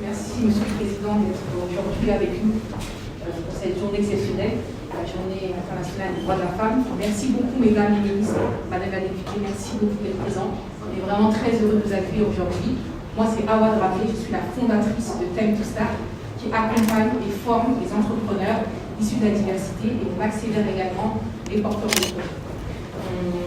Merci, Monsieur le Président, d'être aujourd'hui avec nous pour cette journée exceptionnelle, la journée internationale des droits de la femme. Merci beaucoup, Mesdames les ministres, Madame la députée, merci beaucoup d'être présents. On est vraiment très heureux de vous accueillir aujourd'hui. Moi, c'est Awad Rafé, je suis la fondatrice de Time to Start, qui accompagne et forme les entrepreneurs issus de la diversité et on accélère également les porteurs de projets.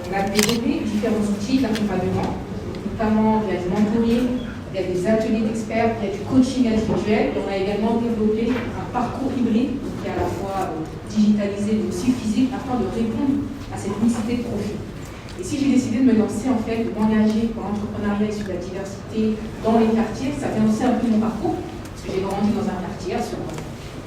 On a développé différents outils d'accompagnement, notamment via du mentoring, il y a des ateliers d'experts, il y a du coaching individuel et on a également développé un parcours hybride qui est à la fois digitalisé mais aussi physique afin de répondre à cette mixité de profils. Et si j'ai décidé de me lancer, en fait, de m'engager pour l'entrepreneuriat issu de la diversité dans les quartiers, ça vient aussi un peu de mon parcours, parce que j'ai grandi dans un quartier à Sion.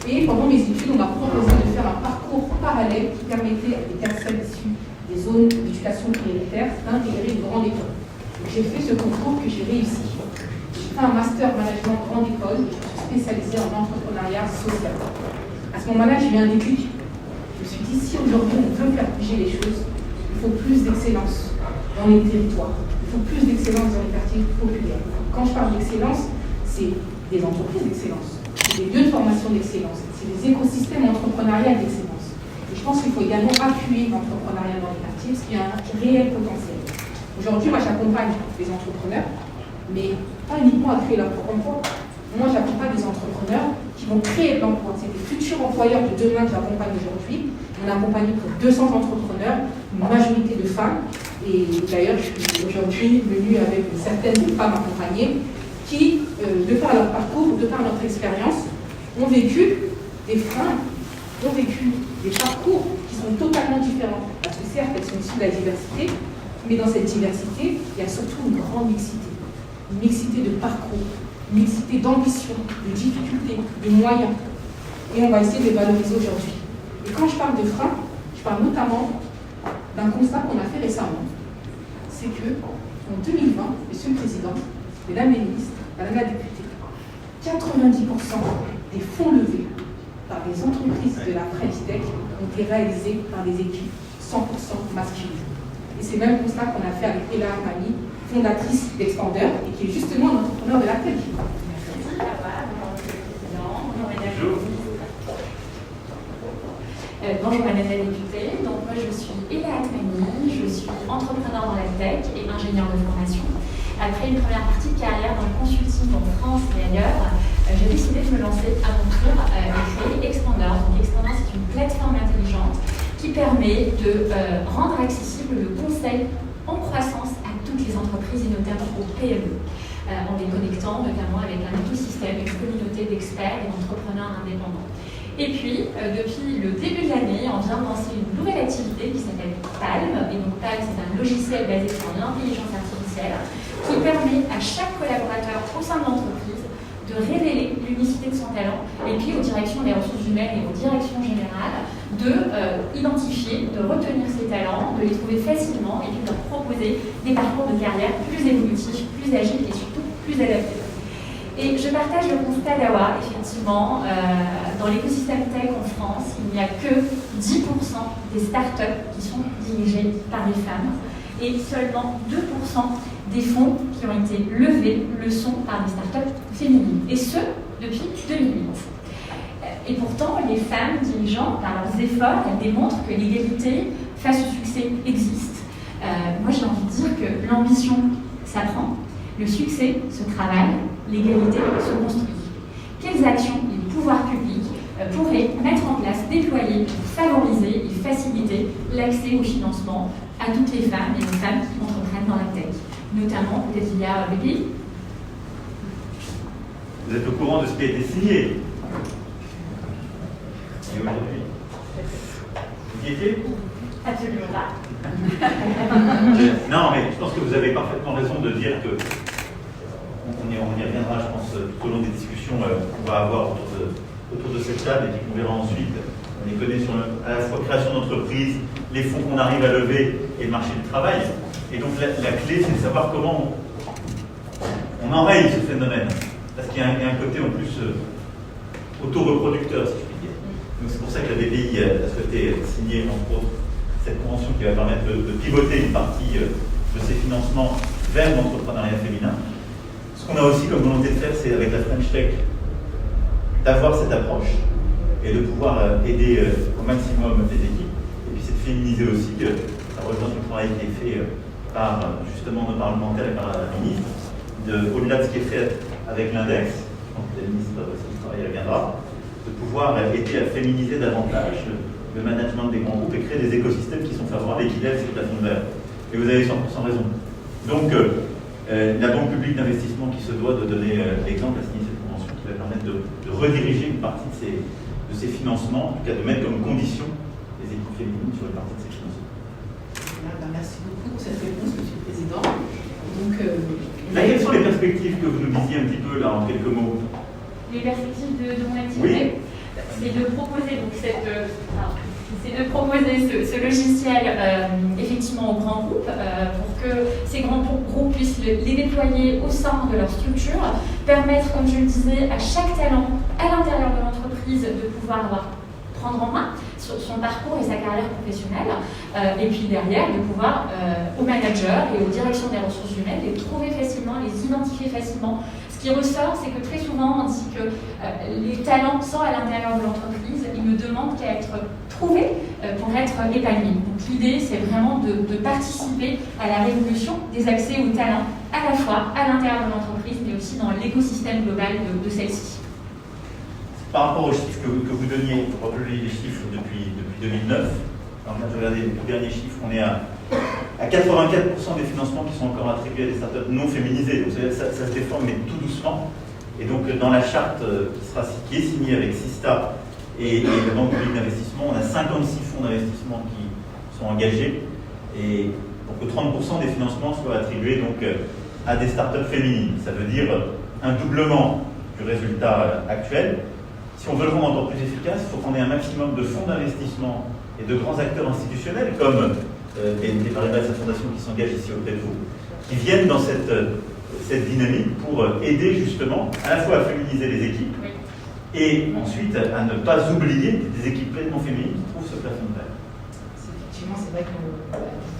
Et pendant mes études, on m'a proposé de faire un parcours parallèle qui permettait à des personnes issues des zones d'éducation prioritaire d'intégrer une grande école. J'ai fait ce concours que j'ai réussi. J'ai fait un master management grande école et je me suis spécialisée en entrepreneuriat social. À ce moment-là, j'ai eu un déclic. Je me suis dit, si aujourd'hui on veut faire bouger les choses, il faut plus d'excellence dans les territoires. Il faut plus d'excellence dans les quartiers populaires. Quand je parle d'excellence, c'est des entreprises d'excellence, c'est des lieux de formation d'excellence, c'est des écosystèmes entrepreneuriaux d'excellence. Et je pense qu'il faut également appuyer l'entrepreneuriat dans les quartiers parce qu'il y a un réel potentiel. Aujourd'hui, moi, j'accompagne des entrepreneurs, mais pas uniquement à créer leur propre emploi. Moi, j'accompagne des entrepreneurs qui vont créer de l'emploi. C'est des futurs employeurs de demain que j'accompagne aujourd'hui. On a accompagné plus de 200 entrepreneurs, une majorité de femmes. Et d'ailleurs, je suis aujourd'hui venue avec une certaine femmes accompagnées qui, de par leur parcours, de par notre expérience, ont vécu des freins, ont vécu des parcours qui sont totalement différents. Parce que certes, elles sont issues de la diversité, mais dans cette diversité, il y a surtout une grande mixité. Une mixité de parcours, une mixité d'ambition, de difficultés, de moyens. Et on va essayer de les valoriser aujourd'hui. Et quand je parle de freins, je parle notamment d'un constat qu'on a fait récemment. C'est que, en 2020, Monsieur le Président, Mesdames les ministres, Madame la députée, 90% des fonds levés par les entreprises de la French Tech ont été réalisés par des équipes 100% masculines. Et c'est le même constat qu'on a fait avec Ella Armani, fondatrice d'Expander, et qui est justement un entrepreneur de la tech. Merci, bonjour Madame la députée, donc moi je suis Ella Armani, je suis entrepreneur dans la tech et ingénieure de formation. Après une première partie de carrière dans le consulting en France et ailleurs, j'ai décidé de me lancer à mon tour et créer Expander. Donc Expander, c'est une plateforme intelligente qui permet de rendre accessible le conseil en croissance à toutes les entreprises et notamment aux PME, en les connectant notamment avec un écosystème, une communauté d'experts et d'entrepreneurs indépendants. Et puis, depuis le début de l'année, on vient de lancer une nouvelle activité qui s'appelle Palm. Et donc Palm, c'est un logiciel basé sur l'intelligence artificielle qui permet à chaque collaborateur au sein de l'entreprise de révéler l'unicité de son talent et puis aux directions des ressources humaines et aux directions générales de identifier, de retenir ses talents, de les trouver facilement et puis de leur proposer des parcours de carrière plus évolutifs, plus agiles et surtout plus adaptés. Et je partage le constat d'Awa, effectivement, dans l'écosystème tech en France, il n'y a que 10% des startups qui sont dirigées par des femmes et seulement 2% des fonds qui ont été levés le sont par des startups féminines, et ce, depuis 2008. Et pourtant, les femmes dirigeantes, par leurs efforts, elles démontrent que l'égalité face au succès existe. Moi, j'ai envie de dire que l'ambition s'apprend, le succès se travaille, l'égalité se construit. Quelles actions les pouvoirs publics pourraient mettre en place, déployer pour favoriser et faciliter l'accès au financement à toutes les femmes et aux femmes qui entreprennent dans la tech, notamment peut-être via BPI? Vous êtes au courant de ce qui a été signé? Et aujourd'hui, vous y étiez? Absolument pas. Non, mais je pense que vous avez parfaitement raison de dire que on y reviendra, je pense, tout au long des discussions qu'on va avoir autour de cette table et puis qu'on verra ensuite. On les connaît sur à la fois création d'entreprise, les fonds qu'on arrive à lever et le marché du travail. Et donc la clé, c'est de savoir comment on enraye ce phénomène. Parce qu'il y a un côté en plus auto-reproducteur, si je puis dire. Donc c'est pour ça que la BPI a souhaité signer, entre autres, cette convention qui va permettre de pivoter une partie de ces financements vers l'entrepreneuriat féminin. qu'on a aussi comme volonté de faire, c'est avec la French Tech, d'avoir cette approche et de pouvoir aider au maximum les équipes. Et puis c'est de féminiser aussi, ça rejoint tout le travail qui est fait par justement nos parlementaires et par la ministre, au-delà de ce qui est fait avec l'index, je pense que la ministre aussi du travail reviendra, de pouvoir aider à féminiser davantage le management des grands groupes et créer des écosystèmes qui sont favorables et qui lèvent ces plafonds verts. Et vous avez 100% raison. Donc, la Banque publique d'investissement qui se doit de donner l'exemple à signer cette convention qui va permettre de rediriger une partie de ces financements, en tout cas de mettre comme condition les équipes féminines sur une partie de ces financements. Merci beaucoup pour cette réponse, Monsieur le Président. Donc, quelles sont les perspectives que vous nous disiez un petit peu là en quelques mots? Les perspectives de mon activité, c'est de proposer donc ce logiciel effectivement aux grands groupes pour que ces grands groupes puissent les déployer au sein de leur structure, permettre, comme je le disais, à chaque talent à l'intérieur de l'entreprise de pouvoir prendre en main son parcours et sa carrière professionnelle, et puis derrière de pouvoir aux managers et aux directions des ressources humaines les trouver facilement, les identifier facilement. Ce qui ressort, c'est que très souvent on dit que les talents sont à l'intérieur de l'entreprise, ils ne demandent qu'à être trouvés pour être épanouis. Donc l'idée, c'est vraiment de participer à la révolution des accès aux talents, à la fois à l'intérieur de l'entreprise, mais aussi dans l'écosystème global de celle-ci. Par rapport aux chiffres que vous donniez, je crois que j'ai les chiffres depuis 2009. Alors là, je regardais les derniers chiffres, on est à 84% des financements qui sont encore attribués à des startups non féminisées. Donc ça se déforme, mais tout doucement. Et donc dans la charte qui est signée avec Sista et la Banque publique d'investissement, on a 56 fonds d'investissement qui sont engagés. Et pour que 30% des financements soient attribués donc, à des startups féminines. Ça veut dire un doublement du résultat actuel. Si on veut le rendre encore plus efficace, il faut qu'on ait un maximum de fonds d'investissement et de grands acteurs institutionnels, comme les Paribas de sa fondation qui s'engagent ici auprès de vous, qui viennent dans cette dynamique pour aider justement à la fois à féminiser les équipes et ensuite à ne pas oublier des équipes pleinement féminines qui trouvent ce plafond de verre. Effectivement, c'est vrai que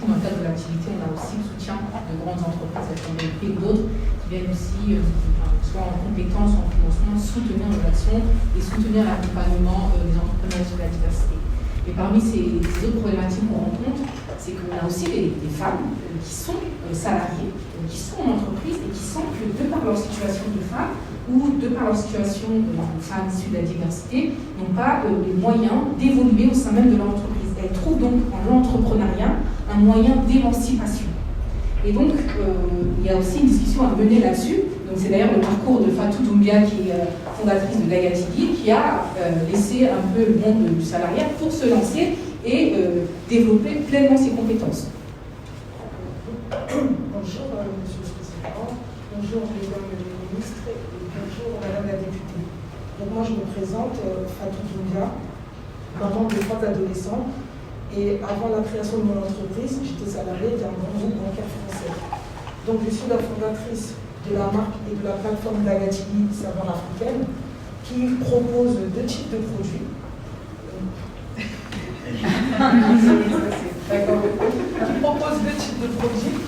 dans le cadre de l'activité, on a aussi le soutien de grandes entreprises, comme BNP ou d'autres, qui viennent aussi, soit en compétences, soit en financement, soutenir nos actions et soutenir l'accompagnement des entrepreneurs sur la diversité. Et parmi ces autres problématiques qu'on rencontre, c'est qu'on a aussi des femmes qui sont salariées, qui sont en entreprise et qui sentent que de par leur situation de femme ou de par leur situation de femmes issues de la diversité, n'ont pas les moyens d'évoluer au sein même de leur entreprise. Elles trouvent donc en l'entrepreneuriat un moyen d'émancipation. Et donc, il y a aussi une discussion à mener là-dessus. Donc, c'est d'ailleurs le parcours de Fatou Doumbia, qui est fondatrice de Gagatigi, qui a laissé un peu le monde du salariat pour se lancer et développer pleinement ses compétences. Bonjour, Monsieur le Président. Bonjour, Mesdames les ministres et bonjour, Madame la députée. Donc, moi, je me présente, Fatou Doumbia, maman de 3 adolescents. Et avant la création de mon entreprise, j'étais salariée d'un grand groupe bancaire français. Donc, je suis la fondatrice de la marque et de la plateforme Gagatigi Saveurs Africaines, qui propose 2 types de produits. D'accord. Qui propose 2 types de produits,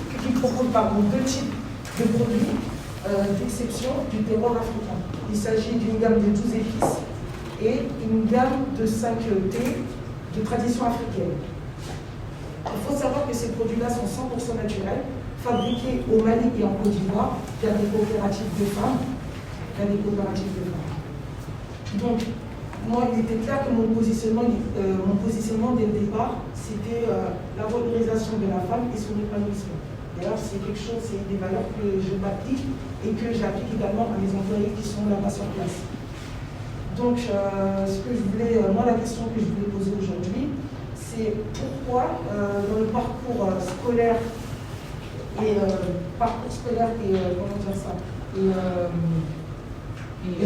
d'exception du terroir africain. Il s'agit d'une gamme de 12 épices et une gamme de 5 thés de tradition africaine. Il faut savoir que ces produits-là sont 100% naturels, fabriqués au Mali et en Côte d'Ivoire via des coopératives de femmes. Donc, moi, il était clair que mon positionnement dès le départ, c'était la valorisation de la femme et son épanouissement. D'ailleurs, c'est des valeurs que je m'applique et que j'applique également à mes employés qui sont là-bas sur place. Donc, la question que je voulais poser aujourd'hui, c'est pourquoi dans le parcours scolaire et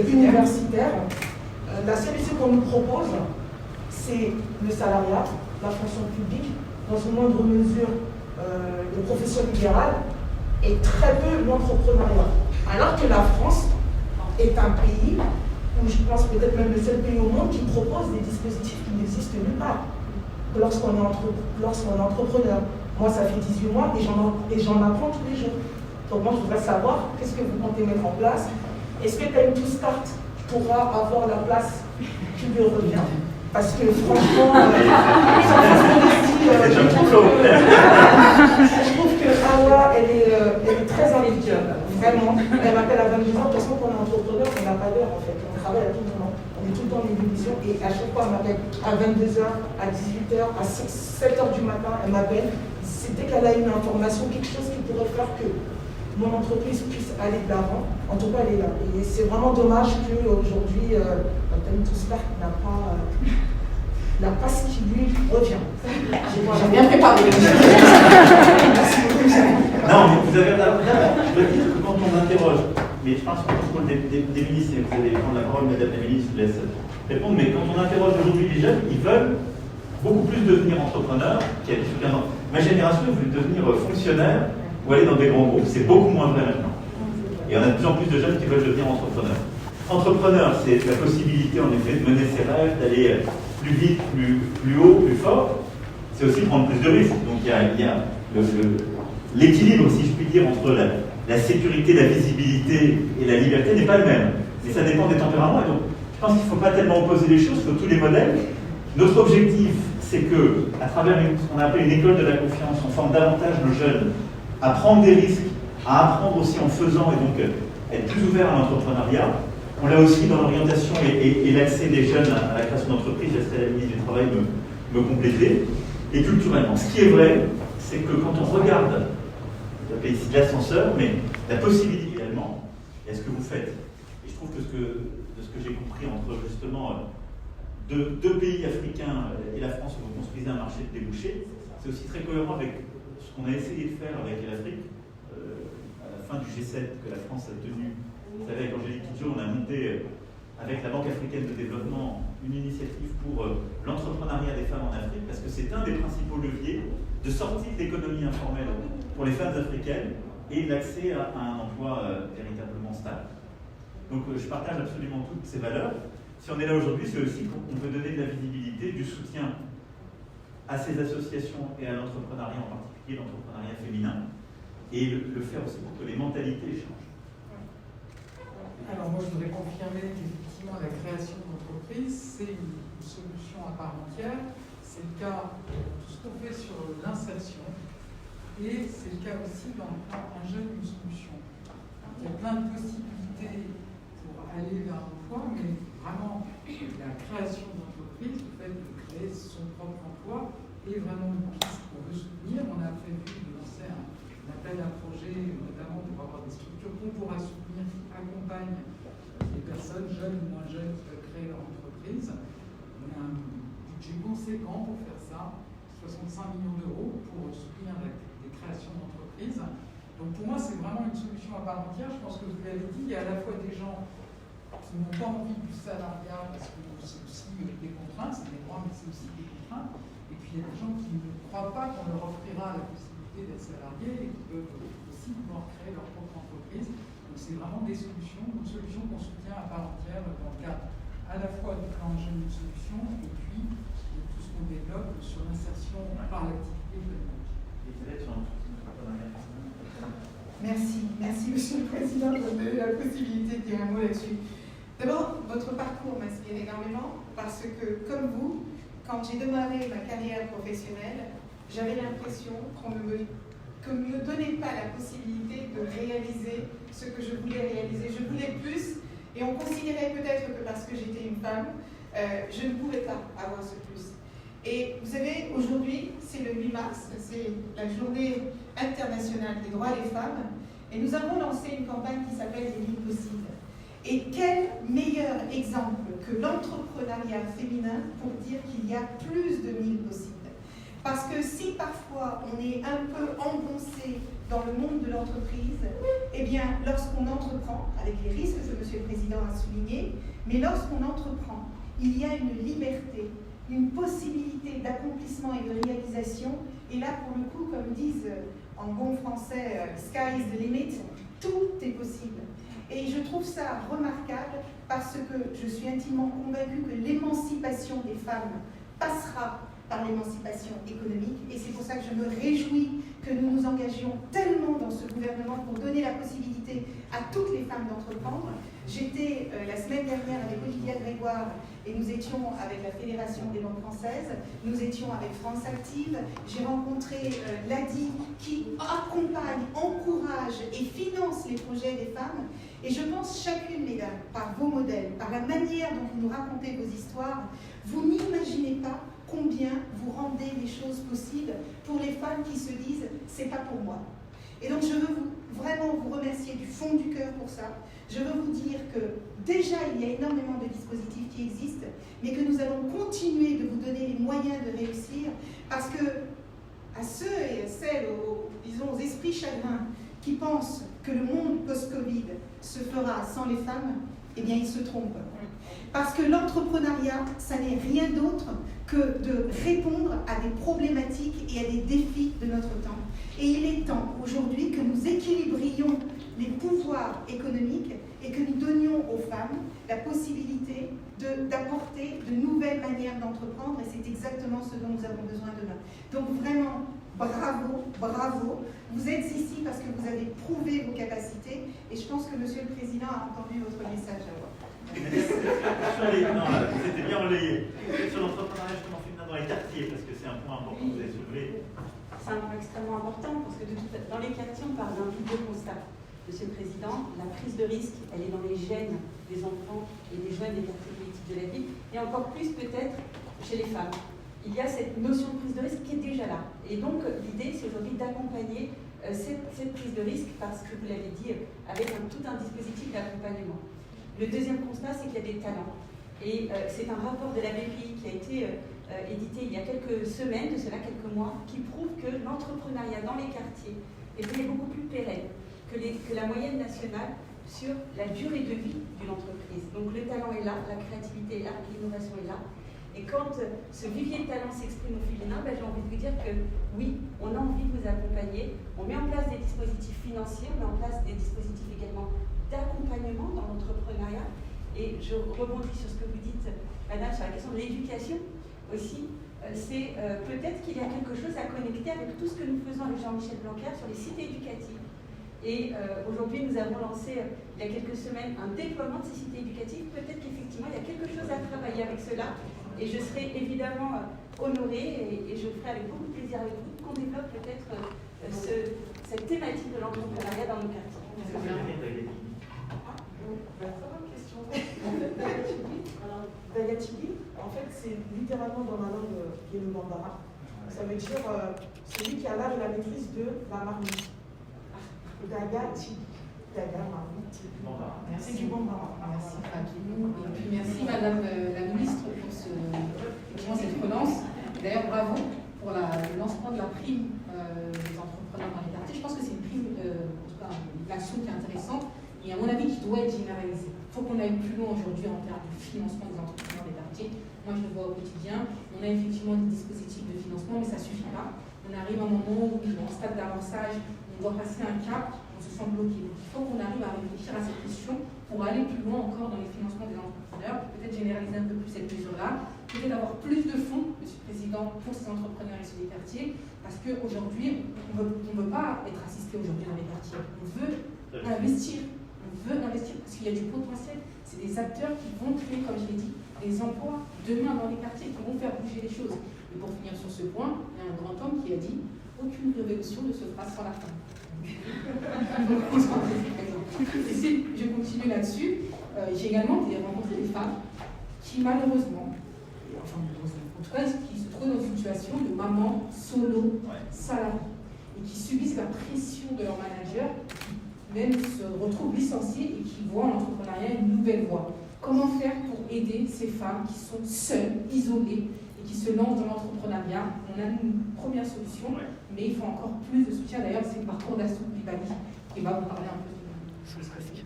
universitaire, la solution qu'on nous propose, c'est le salariat, la fonction publique, dans une moindre mesure les professions libérales et très peu l'entrepreneuriat. Alors que la France est un pays où je pense peut-être même le seul pays au monde qui propose des dispositifs qui n'existent nulle part lorsqu'on est entrepreneur. Moi, ça fait 18 mois et j'en apprends tous les jours. Donc moi, je voudrais savoir, qu'est-ce que vous comptez mettre en place? Est-ce que Time to Start pourra avoir la place qui lui revient? Parce que franchement, je trouve que Awa, elle est très ambitieuse, vraiment. Elle m'appelle à 22 ans, de toute façon, quand on est entrepreneur, on n'a pas d'heure en fait, on travaille à tout moment. On est tout le temps en ébullition et à chaque fois, elle m'appelle à 22h, à 18h, à 7h du matin, elle m'appelle. C'est dès qu'elle a une information, quelque chose qui pourrait faire que mon entreprise puisse aller de l'avant. En tout cas, elle est là. Et c'est vraiment dommage qu'aujourd'hui, Time to Start n'a pas ce qui lui revient. J'ai bien préparé. Non, mais vous avez d'abord, je dois dire que quand on interroge, mais je pense qu'on contrôle des ministres, et vous allez prendre la parole, madame la ministre, je vous laisse répondre, mais quand on interroge aujourd'hui les jeunes, ils veulent beaucoup plus devenir entrepreneurs. Ma génération veut devenir fonctionnaire ou aller dans des grands groupes. C'est beaucoup moins vrai maintenant. Et on a de plus en plus de jeunes qui veulent devenir entrepreneurs. Entrepreneur, c'est la possibilité en effet de mener ses rêves, d'aller plus vite, plus haut, plus fort. C'est aussi prendre plus de risques. Donc il y a l'équilibre, si je puis dire, entre la sécurité, la visibilité et la liberté n'est pas le même. Mais ça dépend des tempéraments. Et donc je pense qu'il ne faut pas tellement opposer les choses, il faut tous les modèles. Notre objectif, c'est que, à travers ce qu'on appelle une école de la confiance, on forme davantage nos jeunes à prendre des risques, à apprendre aussi en faisant et donc être plus ouvert à l'entrepreneuriat. On l'a aussi dans l'orientation et l'accès des jeunes à la création d'entreprise. J'essaierai la ministre du Travail me compléter. Et culturellement, ce qui est vrai, c'est que quand on regarde, je appelle ici de l'ascenseur, mais la possibilité également, et ce que vous faites, et je trouve que de ce que j'ai compris entre justement deux pays africains et la France où vous construisez un marché de débouchés, c'est aussi très cohérent avec ce qu'on a essayé de faire avec l'Afrique à la fin du G7 que la France a tenu. Vous savez, avec Angélique Kidjo, on a monté avec la Banque africaine de développement une initiative pour l'entrepreneuriat des femmes en Afrique, parce que c'est un des principaux leviers de sortie de l'économie informelle pour les femmes africaines et l'accès à un emploi véritablement stable. Donc je partage absolument toutes ces valeurs. Si on est là aujourd'hui, c'est aussi qu'on veut donner de la visibilité, du soutien à ces associations et à l'entrepreneuriat, en particulier l'entrepreneuriat féminin, et le faire aussi pour que les mentalités changent. Alors moi je voudrais confirmer qu'effectivement la création d'entreprise c'est une solution à part entière. C'est le cas de tout ce qu'on fait sur l'insertion et c'est le cas aussi dans le plan Un jeune, une solution. Il y a plein de possibilités pour aller vers l'emploi, mais vraiment la création d'entreprise, le fait de créer son propre emploi est vraiment une piste qu'on veut soutenir. On a prévu de lancer un appel à projet, notamment pour avoir des structures qu'on pourra soutenir qui accompagnent les personnes jeunes ou moins jeunes qui veulent créer leur entreprise. On a un budget conséquent pour faire ça, 65 millions d'euros pour soutenir des créations d'entreprises. Donc pour moi, c'est vraiment une solution à part entière. Je pense que vous l'avez dit, il y a à la fois des gens qui n'ont pas envie du salariat parce que c'est aussi des contraintes, c'est des droits, mais c'est aussi des contraintes. Et puis il y a des gens qui ne croient pas qu'on leur offrira la possibilité d'être salariés et qui peuvent aussi vouloir créer leur propre entreprise. Donc c'est vraiment des solutions, une solution qu'on soutient à part entière dans le cadre à la fois du plan Jeune, une solution et puis de tout ce qu'on développe sur l'insertion par l'activité économique. Merci Monsieur le Président de me donner la possibilité de dire un mot là-dessus. D'abord, votre parcours m'inspire énormément parce que, comme vous, quand j'ai démarré ma carrière professionnelle, j'avais l'impression qu'on ne me donnait pas la possibilité de réaliser ce que je voulais réaliser. Je voulais plus et on considérait peut-être que parce que j'étais une femme, je ne pouvais pas avoir ce plus. Et vous savez, aujourd'hui, c'est le 8 mars, c'est la journée internationale des droits des femmes, et nous avons lancé une campagne qui s'appelle Les 1000 possibles. Et quel meilleur exemple que l'entrepreneuriat féminin pour dire qu'il y a plus de 1000 possibles. Parce que si parfois on est un peu engoncé dans le monde de l'entreprise, eh bien, lorsqu'on entreprend, avec les risques que M. le Président a soulignés, mais lorsqu'on entreprend, il y a une liberté, une possibilité d'accomplissement et de réalisation. Et là, pour le coup, comme disent en bon français, sky is the limit, tout est possible. Et je trouve ça remarquable parce que je suis intimement convaincue que l'émancipation des femmes passera par l'émancipation économique. Et c'est pour ça que je me réjouis que nous nous engagions tellement dans ce gouvernement pour donner la possibilité à toutes les femmes d'entreprendre. J'étais la semaine dernière avec Olivia Grégoire et nous étions avec la Fédération des banques françaises, nous étions avec France Active, j'ai rencontré l'ADI qui accompagne, encourage et finance les projets des femmes. Et je pense chacune, mesdames, par vos modèles, par la manière dont vous nous racontez vos histoires, vous n'imaginez pas combien vous rendez les choses possibles pour les femmes qui se disent « c'est pas pour moi ». Et donc je veux vraiment vous remercier du fond du cœur pour ça. Je veux vous dire que déjà il y a énormément de dispositifs qui existent, mais que nous allons continuer de vous donner les moyens de réussir, parce que à ceux et à celles, disons aux esprits chagrins, qui pensent que le monde post-Covid se fera sans les femmes, eh bien ils se trompent. Parce que l'entrepreneuriat, ça n'est rien d'autre que de répondre à des problématiques et à des défis de notre temps. Et il est temps aujourd'hui que nous équilibrions les pouvoirs économiques et que nous donnions aux femmes la possibilité d'apporter de nouvelles manières d'entreprendre, et c'est exactement ce dont nous avons besoin demain. Donc vraiment, bravo, bravo. Vous êtes ici parce que vous avez prouvé vos capacités, et je pense que Monsieur le Président a entendu votre message à moi. C'était bien relayé. Sur l'entrepreneuriat justement féminin dans les quartiers, parce que c'est un point important que vous avez soulevé. C'est un point extrêmement important, parce que dans les quartiers, on parle d'un double constat. Monsieur le Président, la prise de risque, elle est dans les gènes des enfants et des jeunes des quartiers politiques de la ville, et encore plus peut-être chez les femmes. Il y a cette notion de prise de risque qui est déjà là. Et donc l'idée, c'est aujourd'hui d'accompagner cette prise de risque, parce que vous l'avez dit, avec tout un dispositif d'accompagnement. Le deuxième constat, c'est qu'il y a des talents. Et c'est un rapport de la BPI qui a été édité il y a quelques semaines, de cela quelques mois, qui prouve que l'entrepreneuriat dans les quartiers est beaucoup plus pérenne que la moyenne nationale sur la durée de vie d'une entreprise. Donc le talent est là, la créativité est là, l'innovation est là. Et quand ce vivier de talent s'exprime au féminin, j'ai envie de vous dire que oui, on a envie de vous accompagner. On met en place des dispositifs financiers, on met en place des dispositifs également d'accompagnement dans l'entrepreneuriat. Et je rebondis sur ce que vous dites, Madame, sur la question de l'éducation aussi. C'est peut-être qu'il y a quelque chose à connecter avec tout ce que nous faisons avec Jean-Michel Blanquer sur les cités éducatives. Et aujourd'hui, nous avons lancé, il y a quelques semaines, un déploiement de ces cités éducatives. Peut-être qu'effectivement, il y a quelque chose à travailler avec cela. Et je serai évidemment honorée, et je ferai avec beaucoup de plaisir avec vous, qu'on développe peut-être cette thématique de l'entrepreneuriat dans nos quartiers. Dagatibi, en fait, c'est littéralement dans la langue qui est le bambara. Ça veut dire celui qui a l'art et la maîtrise de la marmite. Dagatibi. Merci du bambara. Merci Fatou. Et puis merci Madame la Ministre pour cette relance. D'ailleurs, bravo pour le lancement de la prime des entrepreneurs dans les quartiers. Je pense que c'est une prime, en tout cas une action qui est intéressante, et à mon avis qui doit être généralisée. Il faut qu'on aille plus loin aujourd'hui en termes de financement des entrepreneurs des quartiers. Moi je le vois au quotidien, on a effectivement des dispositifs de financement, mais ça ne suffit pas. On arrive à un moment où, en stade d'amorçage, on doit passer un cap, on se sent bloqué. Donc il faut qu'on arrive à réfléchir à cette question pour aller plus loin encore dans les financements des entrepreneurs, peut-être généraliser un peu plus cette mesure-là, peut-être avoir plus de fonds, Monsieur le Président, pour ces entrepreneurs issus des quartiers, parce qu'aujourd'hui, on ne veut pas être assisté aujourd'hui dans les quartiers. On veut investir. On veut investir parce qu'il y a du potentiel. C'est des acteurs qui vont créer, comme je l'ai dit, des emplois demain dans les quartiers, qui vont faire bouger les choses. Et pour finir sur ce point, il y a un grand homme qui a dit « Aucune révolution ne se fera sans la femme ». Et si je continue là-dessus, j'ai également rencontré des femmes qui malheureusement, en tout cas qui se trouvent dans une situation de maman solo, salariée, et qui subissent la pression de leur manager, qui même se retrouvent licenciées et qui voient en entrepreneuriat une nouvelle voie. Comment faire pour aider ces femmes qui sont seules, isolées, et qui se lancent dans l'entrepreneuriat? On a une première solution, mais il faut encore plus de soutien. D'ailleurs, c'est le parcours d'Astou Bibali qui va vous parler un peu de ce risque.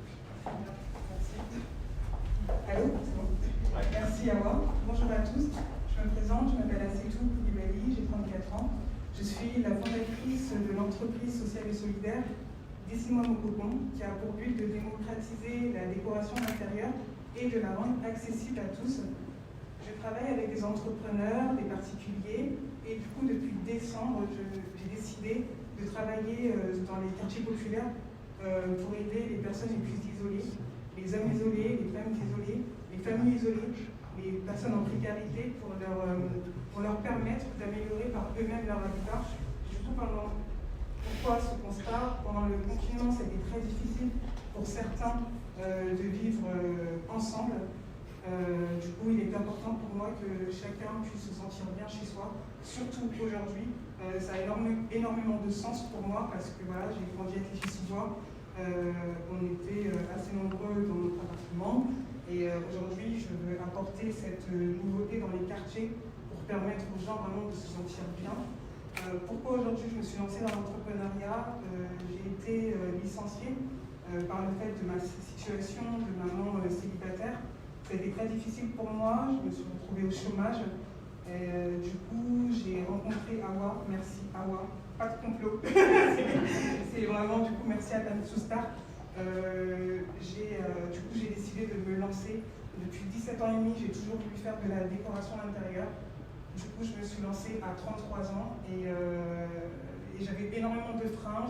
Allô, c'est bon. Merci Awa. Bonjour à tous. Je me présente, je m'appelle Astou Bibali, j'ai 34 ans. Je suis la fondatrice de l'entreprise sociale et solidaire D'ici-moi mon cocon, qui a pour but de démocratiser la décoration intérieure et de la rendre accessible à tous. Je travaille avec des entrepreneurs, des particuliers, et du coup, depuis décembre, j'ai décidé de travailler dans les quartiers populaires pour aider les personnes les plus isolées, les hommes isolés, les femmes isolées, les familles isolées, les personnes en précarité, pour leur permettre d'améliorer par eux-mêmes leur habitat. Surtout pourquoi ce constat? Pendant le confinement, c'était très difficile pour certains de vivre ensemble. Du coup, il est important pour moi que chacun puisse se sentir bien chez soi, surtout aujourd'hui. Ça a énormément de sens pour moi parce que voilà, j'ai grandi à Clichy-sous-Bois. On était assez nombreux dans notre appartement et aujourd'hui, je veux apporter cette nouveauté dans les quartiers pour permettre aux gens vraiment de se sentir bien. Pourquoi aujourd'hui je me suis lancée dans l'entrepreneuriat? J'ai été licenciée par le fait de ma situation de maman célibataire. Ça a été très difficile pour moi, je me suis retrouvée au chômage. Du coup, j'ai rencontré Awa, merci Awa, pas de complot. C'est vraiment, du coup, merci à Tane Soustar. Du coup, j'ai décidé de me lancer. Depuis 17 ans et demi, j'ai toujours voulu faire de la décoration à l'intérieur. Du coup, je me suis lancée à 33 ans et j'avais énormément de freins.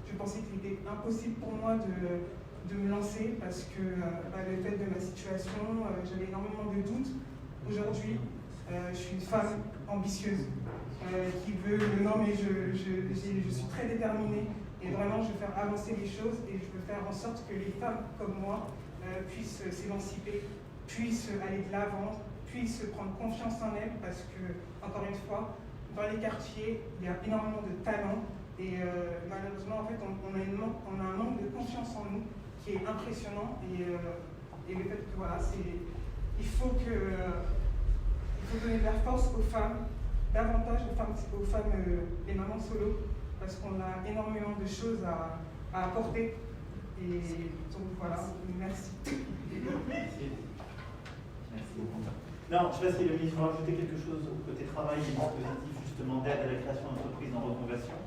Je pensais qu'il était impossible pour moi de me lancer parce que le fait de ma situation, j'avais énormément de doutes. Aujourd'hui, je suis une femme ambitieuse qui veut le nom, mais je suis très déterminée et vraiment je veux faire avancer les choses et je veux faire en sorte que les femmes comme moi puissent s'émanciper, puissent aller de l'avant, puissent prendre confiance en elles parce que, encore une fois, dans les quartiers, il y a énormément de talent et malheureusement, en fait, on a un manque de confiance en nous qui est impressionnant et le fait que voilà, il faut donner de la force aux femmes, davantage aux femmes les mamans solo, parce qu'on a énormément de choses à apporter. Et donc voilà, merci. Merci beaucoup. Non, je ne sais pas si le ministre va rajouter quelque chose au côté travail et dispositif justement d'aide à la création d'entreprises en reconversion,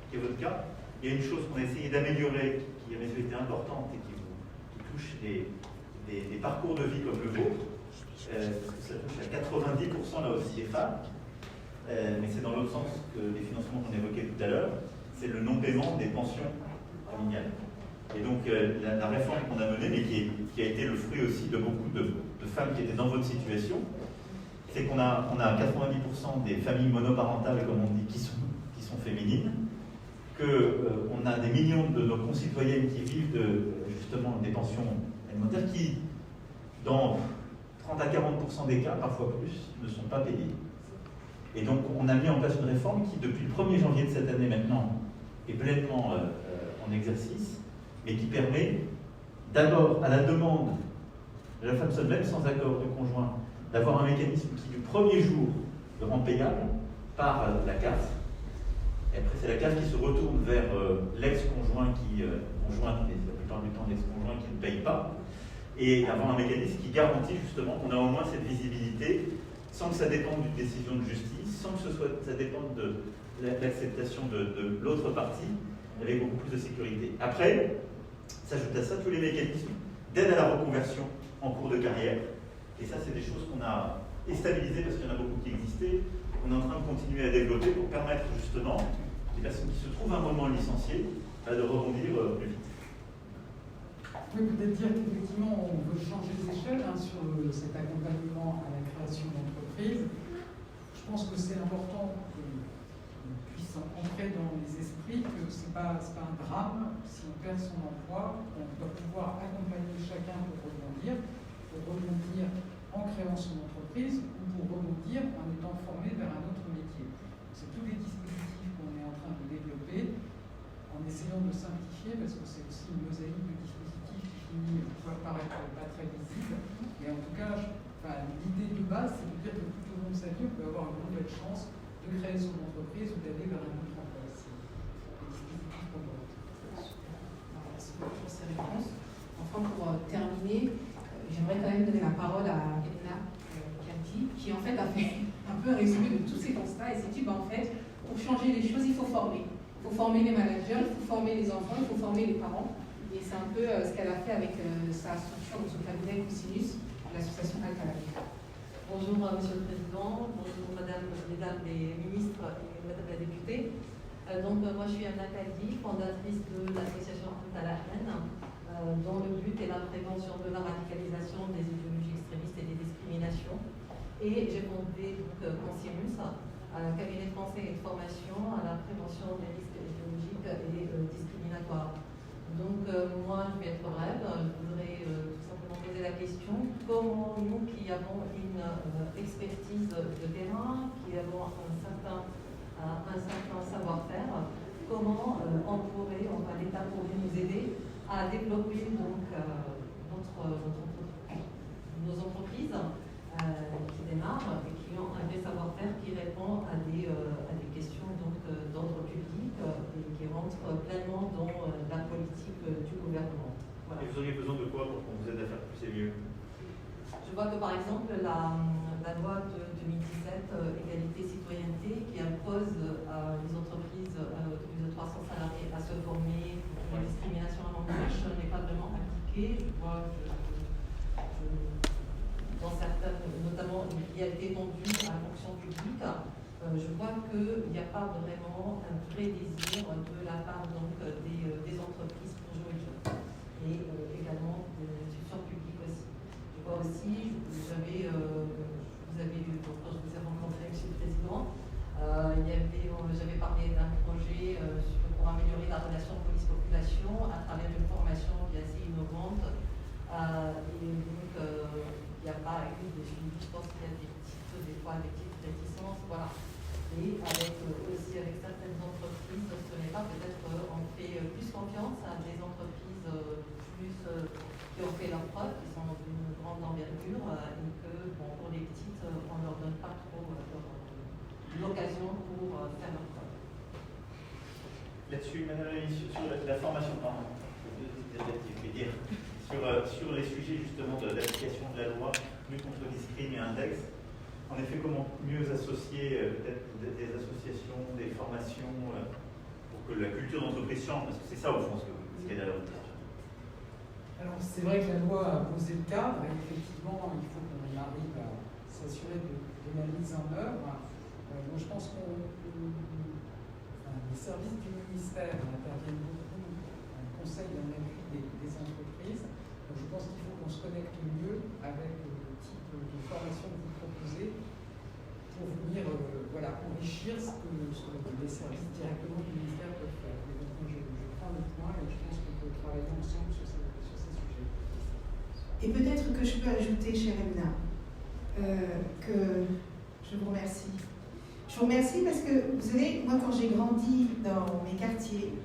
qui est votre cas. Il y a une chose qu'on a essayé d'améliorer, qui a mes yeux été importante et qui touche des parcours de vie comme le vôtre. Ça touche à 90% là aussi des femmes, mais c'est dans l'autre sens que les financements qu'on évoquait tout à l'heure, c'est le non-paiement des pensions familiales. Et donc la réforme qu'on a menée, mais qui a été le fruit aussi de beaucoup de femmes qui étaient dans votre situation, c'est qu'on a 90% des familles monoparentales, comme on dit, qui sont féminines, qu'on a des millions de nos concitoyennes qui vivent justement des pensions alimentaires qui, dans 30 à 40% des cas, parfois plus, ne sont pas payées. Et donc on a mis en place une réforme qui, depuis le 1er janvier de cette année maintenant, est pleinement en exercice, mais qui permet d'abord, à la demande de la femme seule, même sans accord du conjoint, d'avoir un mécanisme qui, du premier jour, le rend payable par la CAF. Et après, c'est la CAF qui se retourne vers l'ex-conjoint la plupart du temps l'ex-conjoint qui ne paye pas, et avoir un mécanisme qui garantit justement qu'on a au moins cette visibilité, sans que ça dépende d'une décision de justice, sans que ça dépende de l'acceptation de l'autre partie, avec beaucoup plus de sécurité. Après, s'ajoute à ça tous les mécanismes d'aide à la reconversion en cours de carrière. Et ça, c'est des choses qu'on a stabilisées parce qu'il y en a beaucoup qui existaient. On est en train de continuer à développer pour permettre justement les personnes qui se trouvent un moment licenciées de rebondir plus vite. Oui, peut-être dire qu'effectivement, on veut changer d'échelle sur cet accompagnement à la création d'entreprises. Je pense que c'est important qu'on puisse entrer dans les esprits que ce n'est pas un drame si on perd son emploi. On doit pouvoir accompagner chacun pour rebondir en créant son entreprise ou pour rebondir en étant formé vers un autre métier. C'est tous les dispositifs qu'on est en train de développer en essayant de simplifier parce que c'est aussi une mosaïque de dispositifs qui finit par paraître pas très visible. Mais en tout cas, l'idée de base, c'est de dire que tout au long de sa vie, on peut avoir une nouvelle chance de créer son entreprise ou d'aller vers un autre emploi. C'est les dispositifs qu'on doit. Merci beaucoup pour ces réponses. Enfin, pour terminer, j'aimerais quand même donner la parole à Elena Kati, qui en fait a fait un peu un résumé de tous ces constats et s'est dit, en fait, pour changer les choses, il faut former. Il faut former les managers, il faut former les enfants, il faut former les parents. Et c'est un peu ce qu'elle a fait avec sa structure, son cabinet Cosinus, l'association Alcalabia. Bonjour Monsieur le Président, bonjour Mesdames les ministres et Madame la députée. Moi je suis Anna Kaldi, fondatrice de l'association et la prévention de la radicalisation, des idéologies extrémistes et des discriminations. Et j'ai fondé Concimus, un cabinet français et de formation à la prévention des risques idéologiques et discriminatoires. Donc moi, je vais être brève, je voudrais tout simplement poser la question, comment nous qui avons une expertise de terrain, qui avons un certain savoir-faire, comment l'État pourrait nous aider à développer donc, nos entreprises qui démarrent et qui ont un vrai savoir-faire qui répond à des questions d'ordre public et qui rentrent pleinement dans la politique du gouvernement. Voilà. Et vous auriez besoin de quoi pour qu'on vous aide à faire plus et mieux? Je vois que par exemple la loi de 2017, égalité citoyenneté, qui impose à les entreprises de plus de 300 salariés à se former pour la discrimination à l'embauche, n'est pas vraiment appliquée. Je vois que dans certaines, notamment qui a été tendue à la fonction publique, je vois qu'il n'y a pas vraiment un vrai désir de la part donc, des entreprises pour jouer le jeu. Et également des institutions publiques aussi. Je vois aussi, vous avez eu, quand je vous ai rencontré, M. le Président, j'avais parlé d'un projet pour améliorer la relation police-population à travers une formation qui est assez innovante. Et donc, il n'y a pas eu de suivi, je pense qu'il y a des fois des petites réticences, voilà. Et aussi avec certaines entreprises, ce n'est pas peut-être, on fait plus confiance à des entreprises qui ont fait leurs preuves, qui sont d'une grande envergure, et que pour les petites, on ne leur donne pas trop l'occasion pour faire leurs preuves. Là-dessus, Madame la Ministre, sur la formation, sur les sujets justement de l'application de la loi, lutte contre le discrimination et index, en effet, comment mieux associer peut-être des associations, des formations, pour que la culture d'entreprise change, parce que c'est ça au fond ce qu'il y a derrière votre question. Alors c'est vrai que la loi a posé le cadre, et effectivement il faut qu'on arrive à s'assurer de la mise en œuvre. Moi je pense que les services du ministère interviennent beaucoup, conseillent un appui des entreprises. Donc, je pense qu'il faut qu'on se connecte mieux avec le type de formation que vous proposez pour venir enrichir ce que les services directement du ministère peuvent faire. Et donc, je prends le point et je pense qu'on peut travailler ensemble sur ces sujets. Et peut-être que je peux ajouter, chère Emna, que je vous remercie. Je vous remercie parce que, vous savez, moi quand j'ai grandi dans mes quartiers,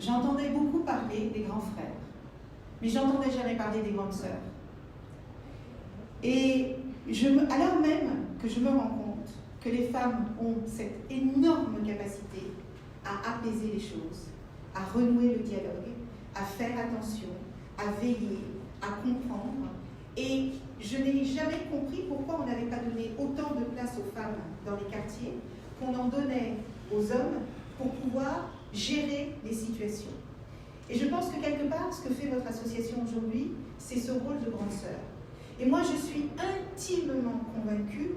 j'entendais beaucoup parler des grands frères, mais j'entendais jamais parler des grandes sœurs. Et alors même que je me rends compte que les femmes ont cette énorme capacité à apaiser les choses, à renouer le dialogue, à faire attention, à veiller, à comprendre. Et je n'ai jamais compris pourquoi on n'avait pas donné autant de place aux femmes dans les quartiers qu'on en donnait aux hommes pour pouvoir gérer les situations. Et je pense que quelque part, ce que fait votre association aujourd'hui, c'est ce rôle de grande sœur. Et moi, je suis intimement convaincue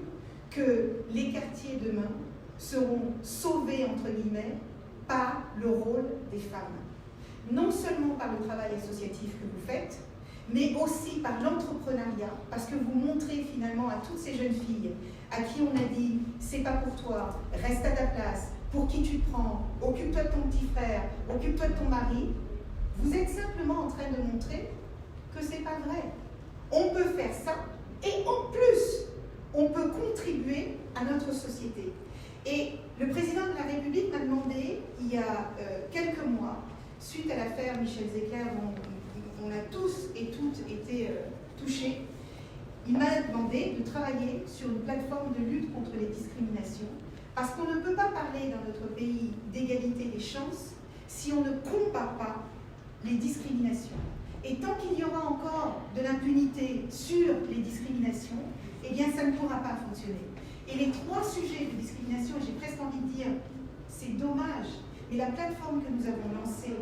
que les quartiers demain seront sauvés, entre guillemets, par le rôle des femmes. Non seulement par le travail associatif que vous faites, mais aussi par l'entrepreneuriat, parce que vous montrez finalement à toutes ces jeunes filles à qui on a dit « c'est pas pour toi, reste à ta place, pour qui tu te prends, occupe-toi de ton petit frère, occupe-toi de ton mari », vous êtes simplement en train de montrer que c'est pas vrai. On peut faire ça, et en plus, on peut contribuer à notre société. Et le président de la République m'a demandé, il y a quelques mois, suite à l'affaire Michel Zecler, on a tous et toutes été touchés, il m'a demandé de travailler sur une plateforme de lutte contre les discriminations, parce qu'on ne peut pas parler dans notre pays d'égalité des chances si on ne combat pas les discriminations. Et tant qu'il y aura encore de l'impunité sur les discriminations, eh bien ça ne pourra pas fonctionner. Et les trois sujets de discrimination, j'ai presque envie de dire, c'est dommage, mais la plateforme que nous avons lancée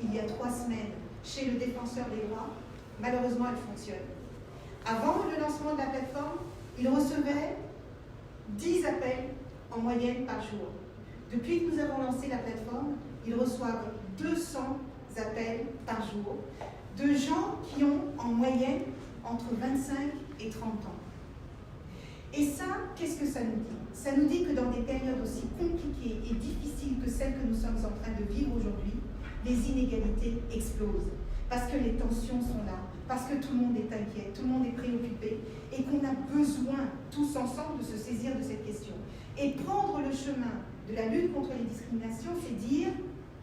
il y a 3 semaines chez le défenseur des droits, malheureusement elle fonctionne. Avant le lancement de la plateforme, il recevait 10 appels en moyenne par jour. Depuis que nous avons lancé la plateforme, ils reçoivent 200 appels par jour de gens qui ont en moyenne entre 25 et 30 ans. Et ça, qu'est-ce que ça nous dit? Ça nous dit que dans des périodes aussi compliquées et difficiles que celles que nous sommes en train de vivre aujourd'hui, les inégalités explosent. Parce que les tensions sont là, parce que tout le monde est inquiet, tout le monde est préoccupé, et qu'on a besoin, tous ensemble, de se saisir de cette question. Et prendre le chemin de la lutte contre les discriminations, c'est dire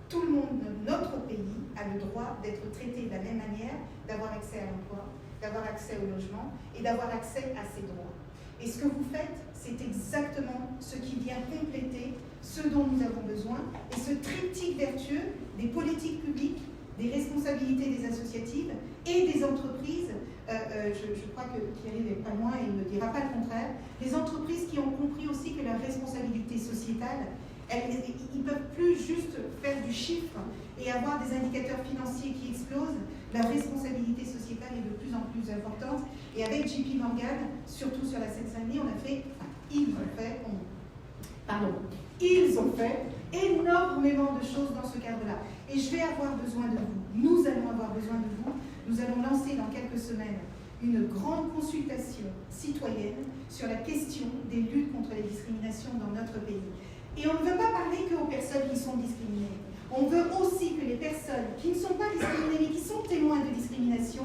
tout le monde de notre pays a le droit d'être traité de la même manière, d'avoir accès à l'emploi, d'avoir accès au logement et d'avoir accès à ses droits. Et ce que vous faites, c'est exactement ce qui vient compléter ce dont nous avons besoin et ce triptyque vertueux des politiques publiques, des responsabilités des associatives et des entreprises. Je crois que Thierry n'est pas loin et il ne dira pas le contraire. Les entreprises qui ont compris aussi que leur responsabilité sociétale, ils ne peuvent plus juste faire du chiffre et avoir des indicateurs financiers qui explosent. Leur responsabilité sociétale est de plus en plus importante. Et avec JP Morgan, surtout sur la Seine-Saint-Denis, ils ont fait énormément de choses dans ce cadre-là. Et je vais avoir besoin de vous. Nous allons avoir besoin de vous. Nous allons lancer dans quelques semaines une grande consultation citoyenne sur la question des luttes contre les discriminations dans notre pays. Et on ne veut pas parler qu'aux personnes qui sont discriminées. On veut aussi que les personnes qui ne sont pas discriminées, mais qui sont témoins de discrimination,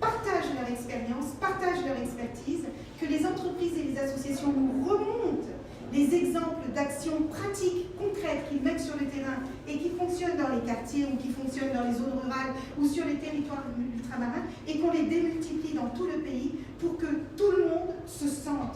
partagent leur expérience, partagent leur expertise, que les entreprises et les associations nous remontent les exemples d'actions pratiques, concrètes qu'ils mettent sur le terrain et qui fonctionnent dans les quartiers ou qui fonctionnent dans les zones rurales ou sur les territoires ultramarins et qu'on les démultiplie dans tout le pays pour que tout le monde se sente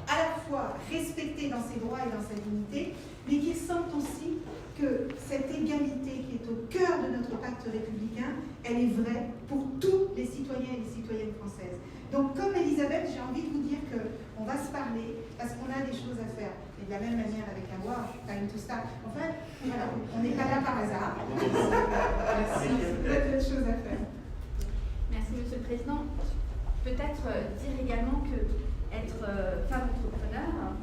à la fois respecté dans ses droits et dans sa dignité, mais qu'ils sentent aussi que cette égalité qui est au cœur de notre pacte républicain, elle est vraie pour tous les citoyens et les citoyennes françaises. Donc, comme Elisabeth, j'ai envie de vous dire qu'on va se parler parce qu'on a des choses à faire. Et de la même manière avec Awa, Time to Start. Enfin, voilà, on n'est pas là par hasard. Merci, il y a d'autres choses à faire. Merci, Monsieur le Président. Peut-être dire également que être femme entrepreneur,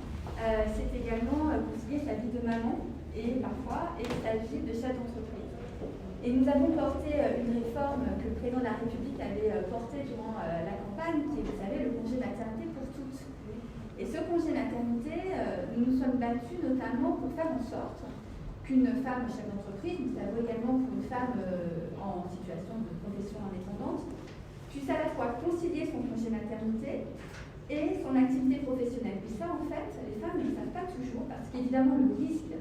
c'est également concilier sa vie de maman et parfois sa vie de chef d'entreprise. Et nous avons porté une réforme que le président de la République avait portée durant la campagne, qui est, vous savez, le congé maternité pour toutes. Et ce congé maternité, nous nous sommes battus notamment pour faire en sorte qu'une femme chef d'entreprise, nous savons également pour une femme en situation de profession indépendante, puisse à la fois concilier son congé maternité et son activité professionnelle. Puis ça, en fait, les femmes ne le savent pas toujours, parce qu'évidemment, le risque,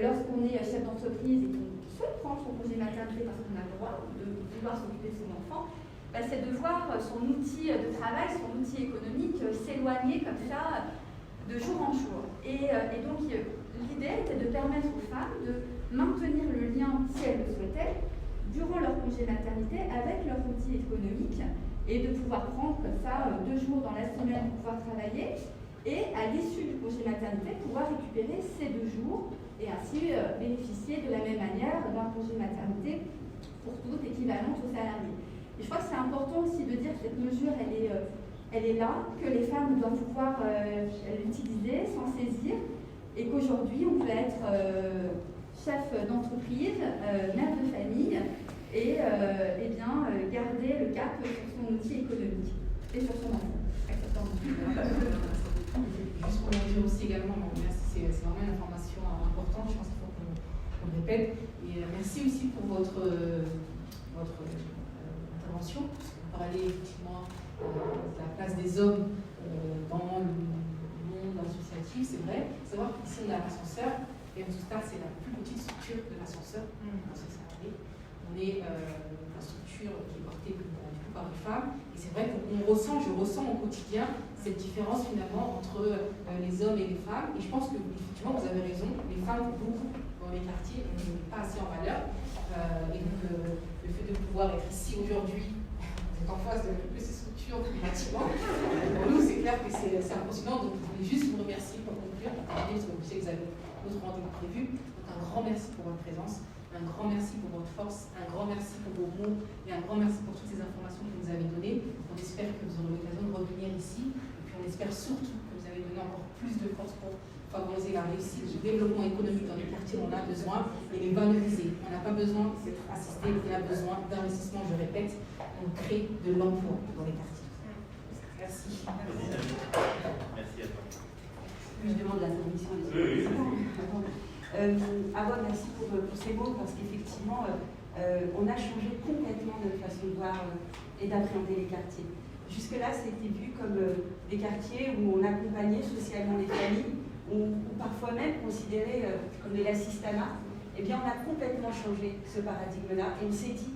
lorsqu'on est chef d'entreprise et qu'on souhaite prendre son congé maternité parce qu'on a le droit de vouloir s'occuper de son enfant, c'est de voir son outil de travail, son outil économique s'éloigner comme ça de jour en jour. Et donc, l'idée était de permettre aux femmes de maintenir le lien, si elles le souhaitaient, durant leur congé maternité avec leur outil économique et de pouvoir prendre comme ça 2 jours dans la semaine pour pouvoir travailler et à l'issue du congé maternité pouvoir récupérer ces 2 jours et ainsi bénéficier de la même manière d'un congé maternité pour toutes équivalente aux salariés. Et je crois que c'est important aussi de dire que cette mesure elle est là, que les femmes doivent pouvoir l'utiliser, s'en saisir et qu'aujourd'hui on peut être chef d'entreprise, mère de famille et garder le cap sur son outil économique et sur son enfant. Juste pour le dire aussi également, merci, c'est vraiment une information importante, je pense qu'il faut qu'on le répète. Et merci aussi pour votre intervention, parce qu'on parlait effectivement de la place des hommes dans le monde associatif, c'est vrai. Savoir qu'ici on a l'ascenseur, et Start c'est la plus petite structure de l'ascenseur, on est la structure qui est portée par les femmes, et c'est vrai je ressens au quotidien cette différence finalement entre les hommes et les femmes, et je pense que effectivement vous avez raison, les femmes beaucoup dans les quartiers, on ne met pas assez en valeur, et donc le fait de pouvoir être ici aujourd'hui, vous êtes en face de ces structures du bâtiment, pour nous c'est clair que c'est impressionnant, donc je voulais juste vous remercier pour conclure, parce que vous savez que vous avez d'autres rendez-vous prévus, donc un grand merci pour votre présence. Un grand merci pour votre force, un grand merci pour vos mots et un grand merci pour toutes ces informations que vous nous avez données. On espère que vous aurez l'occasion de revenir ici et puis on espère surtout que vous allez avez donné encore plus de force pour favoriser la réussite, le développement économique dans les quartiers. On a besoin et les valoriser. On n'a pas besoin d'être assisté, on a besoin d'investissement, je répète, on crée de l'emploi dans les quartiers. Merci. Merci à toi. Je demande la permission. Oui. Awa, merci pour ces mots, parce qu'effectivement, on a changé complètement notre façon de voir et d'appréhender les quartiers. Jusque-là, c'était vu comme des quartiers où on accompagnait socialement les familles, ou parfois même considérés comme de l'assistanat. Eh bien, on a complètement changé ce paradigme-là et on s'est dit,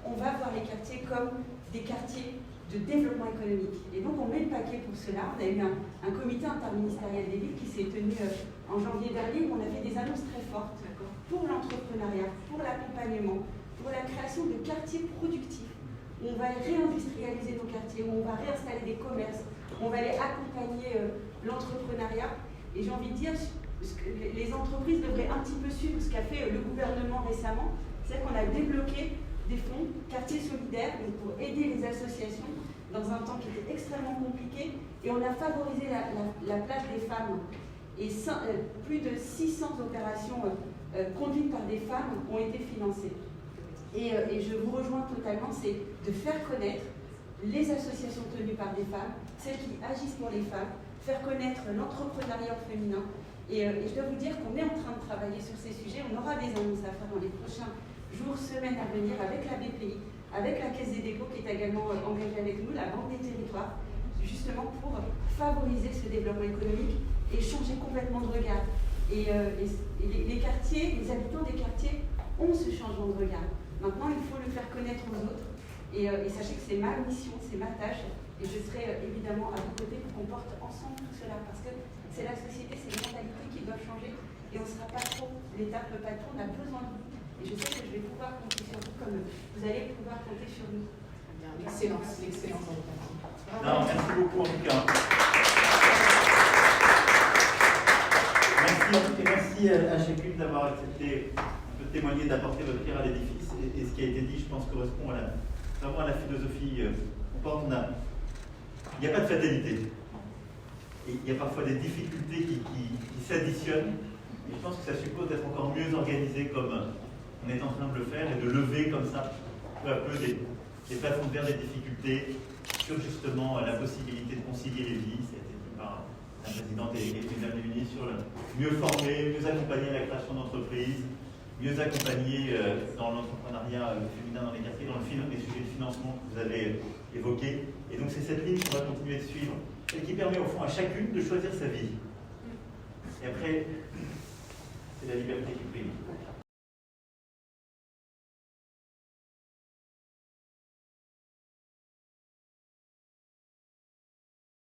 on va voir les quartiers comme des quartiers de développement économique. Et donc, on met le paquet pour cela. On a eu un comité interministériel des villes qui s'est tenu en janvier dernier, où on a fait des annonces très fortes pour l'entrepreneuriat, pour l'accompagnement, pour la création de quartiers productifs, où on va réindustrialiser nos quartiers, où on va réinstaller des commerces, où on va aller accompagner l'entrepreneuriat. Et j'ai envie de dire, les entreprises devraient un petit peu suivre ce qu'a fait le gouvernement récemment, c'est-à-dire qu'on a débloqué des fonds, quartiers solidaires, donc pour aider les associations dans un temps qui était extrêmement compliqué, et on a favorisé la place des femmes. Et plus de 600 opérations conduites par des femmes ont été financées. Et je vous rejoins totalement, c'est de faire connaître les associations tenues par des femmes, celles qui agissent pour les femmes, faire connaître l'entrepreneuriat féminin. Et je dois vous dire qu'on est en train de travailler sur ces sujets. On aura des annonces à faire dans les prochains jours, semaines à venir avec la BPI, avec la Caisse des dépôts qui est également engagée avec nous, la Banque des territoires, justement pour favoriser ce développement économique et changer complètement de regard. Et les quartiers, les habitants des quartiers ont ce changement de regard. Maintenant, il faut le faire connaître aux autres. Et sachez que c'est ma mission, c'est ma tâche. Et je serai évidemment à vos côtés pour qu'on porte ensemble tout cela. Parce que c'est la société, c'est les mentalités qui doivent changer. Et on ne sera pas trop, l'État ne peut pas trop, on a besoin de vous. Et je sais que je vais pouvoir compter sur vous comme vous allez pouvoir compter sur nous. L'excellence, l'excellence. Non, merci beaucoup en tout cas. Merci en tout cas, merci à chacune d'avoir accepté de témoigner, d'apporter votre pierre à l'édifice. Et ce qui a été dit, je pense, correspond vraiment à la philosophie qu'on porte. Il n'y a pas de fatalité. Et il y a parfois des difficultés qui s'additionnent. Et je pense que ça suppose d'être encore mieux organisé comme on est en train de le faire et de lever comme ça, peu à peu, des plafonds de verre, des difficultés sur justement la possibilité de concilier les vies. Ça a été dit par la présidente et mesdames les ministres sur le mieux former, mieux accompagner la création d'entreprises, mieux accompagner dans l'entrepreneuriat féminin dans les quartiers, dans les sujets de financement que vous avez évoqués. Et donc c'est cette ligne qu'on va continuer de suivre et qui permet au fond à chacune de choisir sa vie. Et après, c'est la liberté qui prime.